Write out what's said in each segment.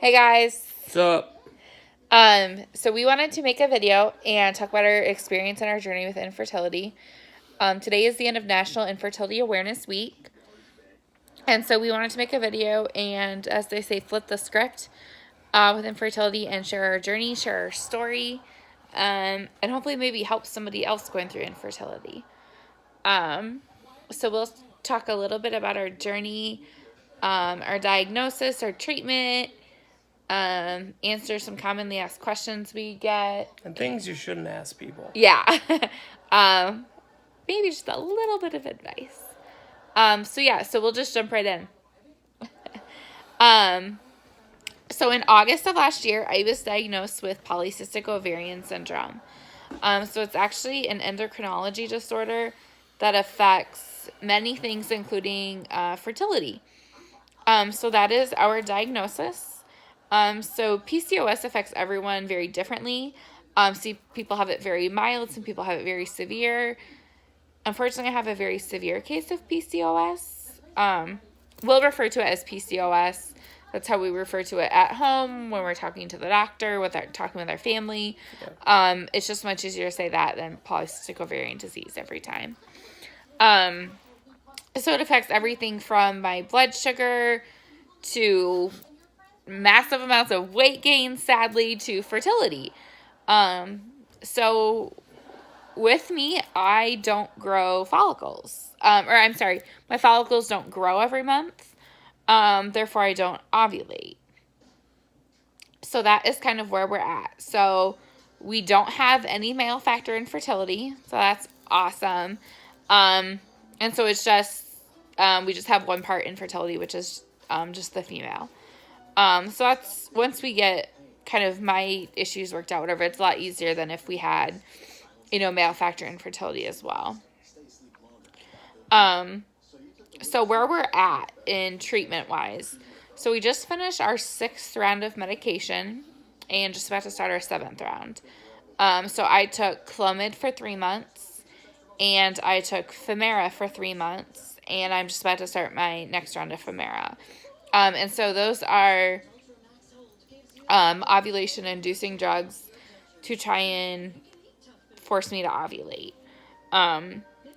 Hey guys. What's up? So we wanted to make a video and talk about our experience and our journey with infertility. Today is the end of National Infertility Awareness Week. And so we wanted to make a video and, as they say, flip the script with infertility and share our journey, share our story, and hopefully maybe help somebody else going through infertility. So we'll talk a little bit about our journey, our diagnosis, our treatment, answer some commonly asked questions we get. And things you shouldn't ask people. Yeah. Maybe just a little bit of advice. So we'll just jump right in. So in August of last year, I was diagnosed with polycystic ovarian syndrome. So it's actually an endocrinology disorder that affects many things, including fertility. So that is our diagnosis. So PCOS affects everyone very differently. Some people have it very mild, some people have it very severe. Unfortunately, I have a very severe case of PCOS. We'll refer to it as PCOS. That's how we refer to it at home when we're talking to the doctor, talking with our family. Yeah. It's just much easier to say that than polycystic ovarian disease every time. So it affects everything from my blood sugar to massive amounts of weight gain, sadly, to fertility. So with me, I don't grow follicles. My follicles don't grow every month. Therefore, I don't ovulate. So that is kind of where we're at. So we don't have any male factor infertility. So that's awesome. And so it's just, we just have one part infertility, which is just the female. So that's, once we get kind of my issues worked out, whatever, it's a lot easier than if we had, male factor infertility as well. So where we're at in treatment-wise, so we just finished our 6th round of medication and just about to start our 7th round. So I took Clomid for 3 months, and I took Femara for 3 months, and I'm just about to start my next round of Femara. And so those are ovulation-inducing drugs to try and force me to ovulate,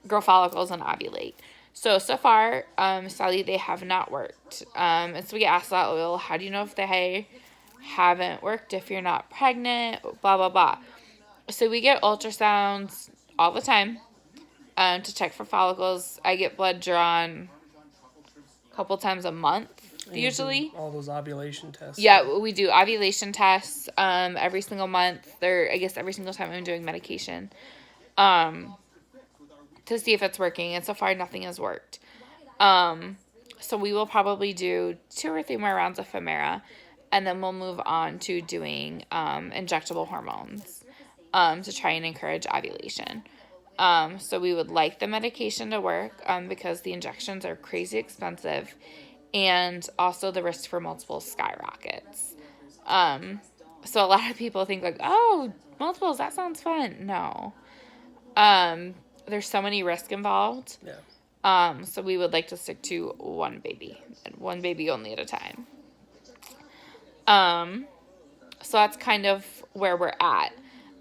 grow follicles and ovulate. So far, sadly, they have not worked. And so we get asked a lot, well, how do you know if they haven't worked if you're not pregnant, blah, blah, blah. So we get ultrasounds all the time to check for follicles. I get blood drawn a couple times a month, usually. All those ovulation tests. Yeah, we do ovulation tests every single month, or I guess every single time I'm doing medication, to see if it's working. And so far, nothing has worked. So we will probably do 2 or 3 more rounds of Femara, and then we'll move on to doing injectable hormones to try and encourage ovulation. So we would like the medication to work because the injections are crazy expensive, and also the risk for multiple skyrockets. So a lot of people think like, oh, multiples, that sounds fun. No. There's so many risks involved. Yeah. So we would like to stick to one baby, and one baby only at a time. So that's kind of where we're at.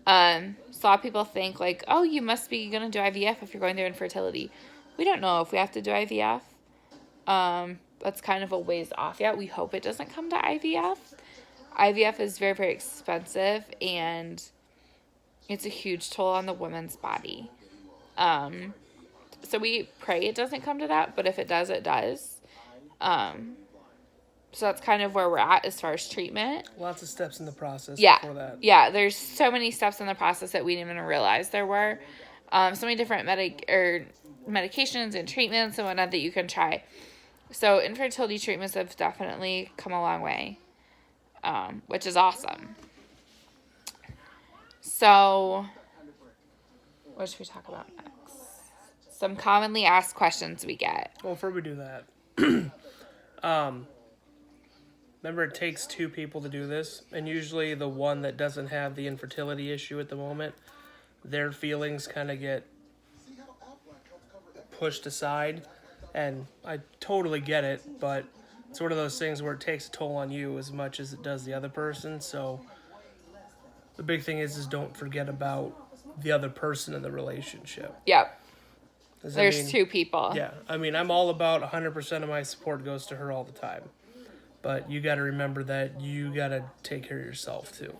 So a lot of people think like, oh, you must be going to do IVF if you're going through infertility. We don't know if we have to do IVF. That's kind of a ways off yet. We hope it doesn't come to IVF. IVF is very, very expensive, and it's a huge toll on the woman's body. So we pray it doesn't come to that, but if it does, it does. So that's kind of where we're at as far as treatment. Lots of steps in the process before that. Yeah, there's so many steps in the process that we didn't even realize there were. So many different medications and treatments and whatnot that you can try. So infertility treatments have definitely come a long way, which is awesome. So what should we talk about next? Some commonly asked questions we get. Well, before we do that, remember it takes 2 people to do this, and usually the one that doesn't have the infertility issue at the moment, their feelings kind of get pushed aside, and I totally get it, but it's one of those things where it takes a toll on you as much as it does the other person. So the big thing is don't forget about the other person in the relationship. Yep. 'Cause, There's two people. Yeah, I mean, I'm all about 100% of my support goes to her all the time. But you got to remember that you got to take care of yourself, too.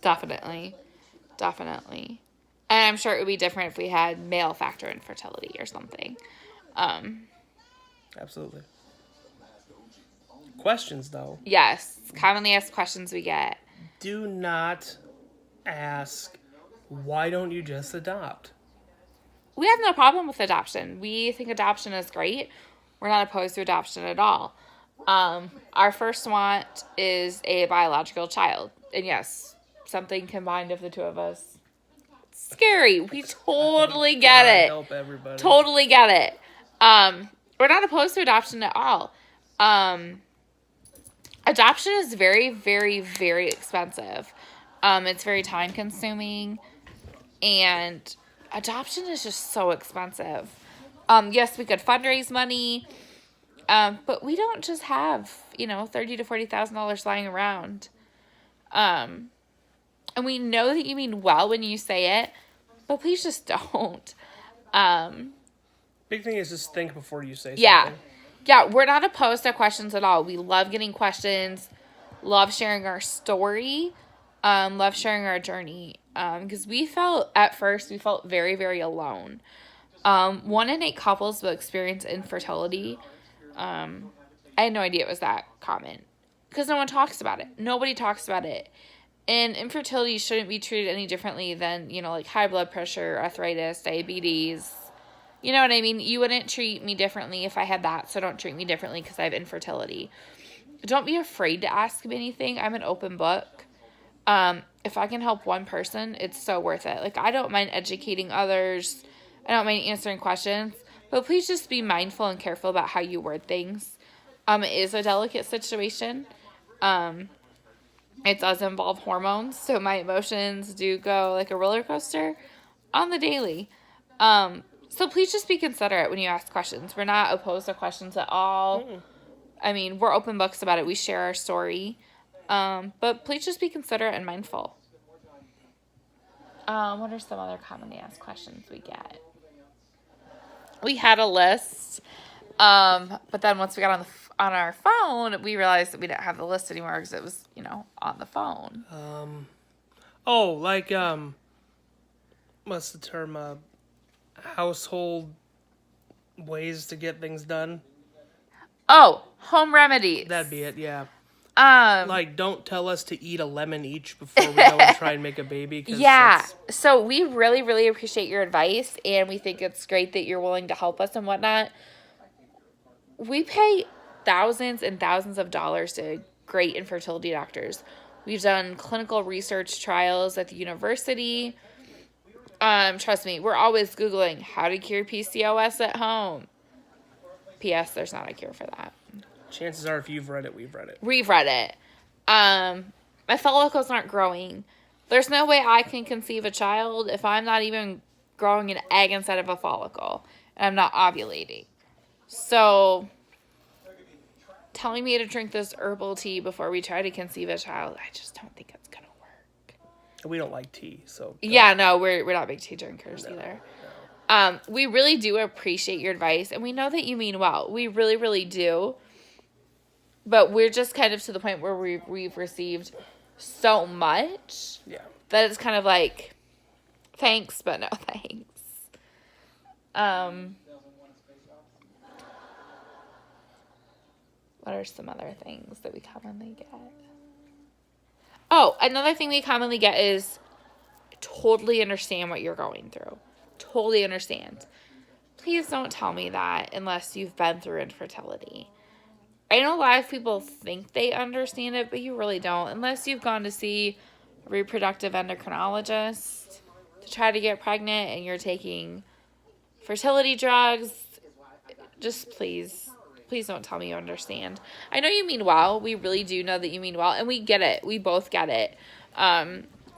Definitely. Definitely. And I'm sure it would be different if we had male factor infertility or something. Absolutely. Questions, though. Yes. Commonly asked questions we get. Do not ask, why don't you just adopt? We have no problem with adoption. We think adoption is great. We're not opposed to adoption at all. Our first want is a biological child. And yes, something combined of the two of us. Scary. We totally get it. Help everybody. Totally get it. We're not opposed to adoption at all. Adoption is very, very, very expensive. It's very time consuming, and adoption is just so expensive. Yes, we could fundraise money, but we don't just have, $30,000 to $40,000 lying around. And we know that you mean well when you say it, but please just don't. Big thing is just think before you say Yeah. something. Yeah, we're not opposed to questions at all. We love getting questions, love sharing our story, love sharing our journey. Because at first we felt very, very alone. 1 in 8 couples will experience infertility. I had no idea it was that common. Because no one talks about it. Nobody talks about it. And infertility shouldn't be treated any differently than, like high blood pressure, arthritis, diabetes. You know what I mean? You wouldn't treat me differently if I had that, so don't treat me differently because I have infertility. Don't be afraid to ask me anything. I'm an open book. If I can help one person, it's so worth it. Like, I don't mind educating others. I don't mind answering questions. But please just be mindful and careful about how you word things. It is a delicate situation. It does involve hormones, so my emotions do go like a roller coaster on the daily. So please just be considerate when you ask questions. We're not opposed to questions at all. I mean, we're open books about it. We share our story. But please just be considerate and mindful. What are some other commonly asked questions we get? We had a list. But then once we got on our phone, we realized that we didn't have the list anymore because it was, on the phone. What's the term? Household ways to get things done. Oh, home remedies. That'd be it, yeah. Like, don't tell us to eat a lemon each before we go and try and make a baby. Yeah. So we really, really appreciate your advice, and we think it's great that you're willing to help us and whatnot. We pay thousands and thousands of dollars to great infertility doctors. We've done clinical research trials at the university. Trust me, we're always Googling how to cure PCOS at home. P.S. There's not a cure for that. Chances are if you've read it, we've read it. We've read it. My follicles aren't growing. There's no way I can conceive a child if I'm not even growing an egg inside of a follicle and I'm not ovulating. So, telling me to drink this herbal tea before we try to conceive a child, I just don't think it's going to work. We don't like tea, so... Yeah, no, we're not big tea drinkers either. No. We really do appreciate your advice, and we know that you mean well. We really, really do. But we're just kind of to the point where we've received so much that it's kind of like, thanks, but no thanks. What are some other things that we commonly get? Oh, another thing we commonly get is totally understand what you're going through. Totally understand. Please don't tell me that unless you've been through infertility. I know a lot of people think they understand it, but you really don't. Unless you've gone to see a reproductive endocrinologist to try to get pregnant and you're taking fertility drugs, just please don't tell me you understand. I know you mean well. We really do know that you mean well, and we get it. We both get it.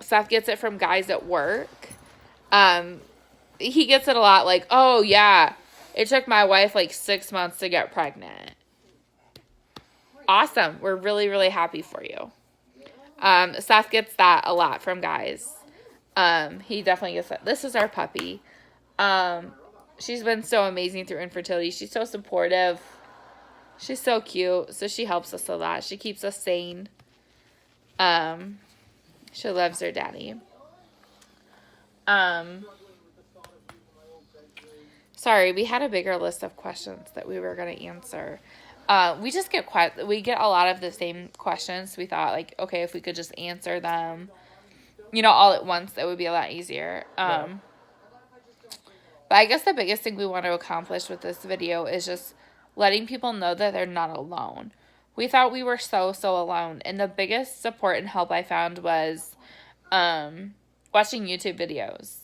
Seth gets it from guys at work. He gets it a lot, like, oh, yeah, it took my wife, 6 months to get pregnant. awesome. We're really, really happy for you. Seth gets that a lot from guys. He definitely gets that. This is our puppy. She's been so amazing through infertility. She's so supportive. She's so cute. So she helps us a lot. She keeps us sane. She loves her daddy. Sorry, we had a bigger list of questions that we were going to answer. We just get a lot of the same questions. We thought, like, okay, if we could just answer them, all at once, that would be a lot easier. But I guess the biggest thing we want to accomplish with this video is just letting people know that they're not alone. We thought we were so alone. And the biggest support and help I found was watching YouTube videos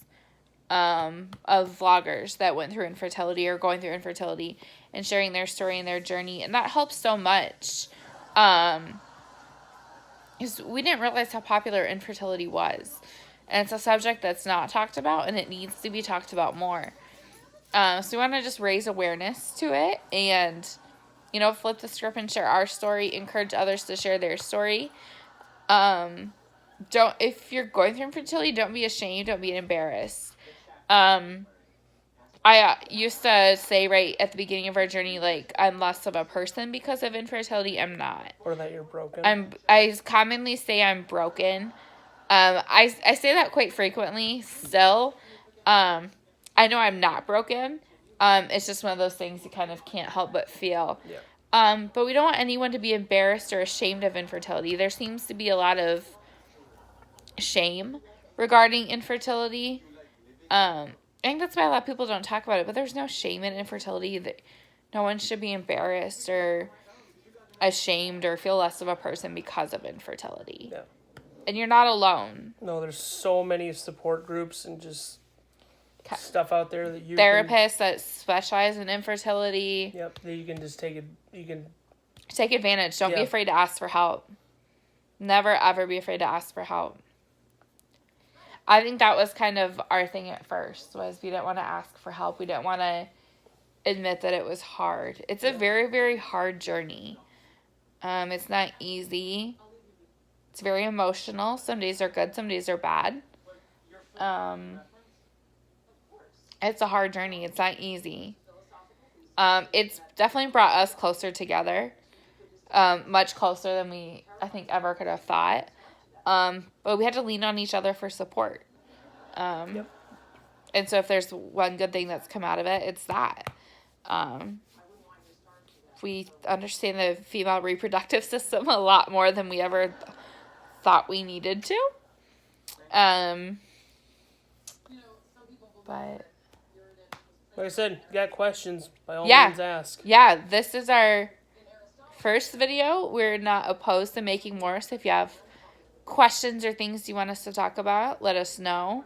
of vloggers that went through infertility or going through infertility and sharing their story and their journey. And that helps so much. Because we didn't realize how popular infertility was. And it's a subject that's not talked about, and it needs to be talked about more. So we want to just raise awareness to it and, flip the script and share our story, encourage others to share their story. If you're going through infertility, don't be ashamed, don't be embarrassed. I used to say right at the beginning of our journey, like, I'm less of a person because of infertility. I'm not. Or that you're broken. I commonly say I'm broken. I say that quite frequently still. I know I'm not broken. It's just one of those things you kind of can't help but feel. Yeah. But we don't want anyone to be embarrassed or ashamed of infertility. There seems to be a lot of shame regarding infertility. I think that's why a lot of people don't talk about it, but there's no shame in infertility. That no one should be embarrassed or ashamed or feel less of a person because of infertility. Yeah. And you're not alone. No, there's so many support groups and just stuff out there that you therapists that specialize in infertility. Yep, that you can just take advantage. Don't be afraid to ask for help. Never ever be afraid to ask for help. I think that was kind of our thing at first, was we didn't want to ask for help. We didn't want to admit that it was hard. It's a very, very hard journey. It's not easy. It's very emotional. Some days are good, some days are bad. It's a hard journey. It's not easy. It's definitely brought us closer together. Much closer than we, I think, ever could have thought. But we had to lean on each other for support. And so if there's one good thing that's come out of it, it's that. We understand the female reproductive system a lot more than we ever thought we needed to. But like I said, you got questions, by all means ask. Yeah, this is our first video. We're not opposed to making more, so if you have questions or things you want us to talk about, let us know.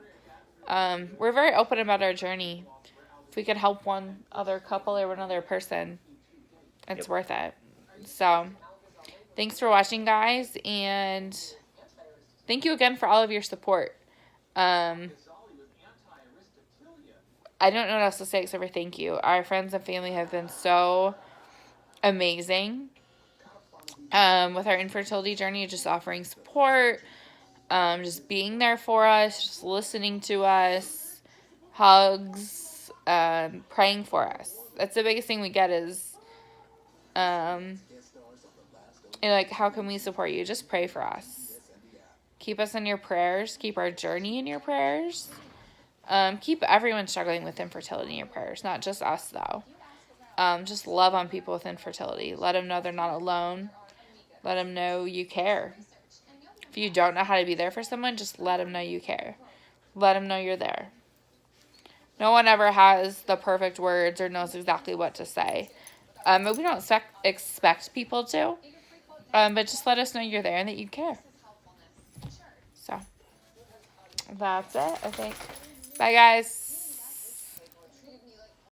We're very open about our journey. If we could help one other couple or one other person, it's worth it. So, thanks for watching, guys, and thank you again for all of your support. I don't know what else to say except for thank you. Our friends and family have been so amazing with our infertility journey, just offering support, just being there for us, just listening to us, hugs, praying for us. That's the biggest thing we get is, like, how can we support you? Just pray for us. Keep us in your prayers. Keep our journey in your prayers. Keep everyone struggling with infertility in your prayers, not just us, though. Just love on people with infertility. Let them know they're not alone. Let them know you care. If you don't know how to be there for someone, just let them know you care. Let them know you're there. No one ever has the perfect words or knows exactly what to say. But we don't expect people to. But just let us know you're there and that you care. So, that's it, I think. Bye, guys.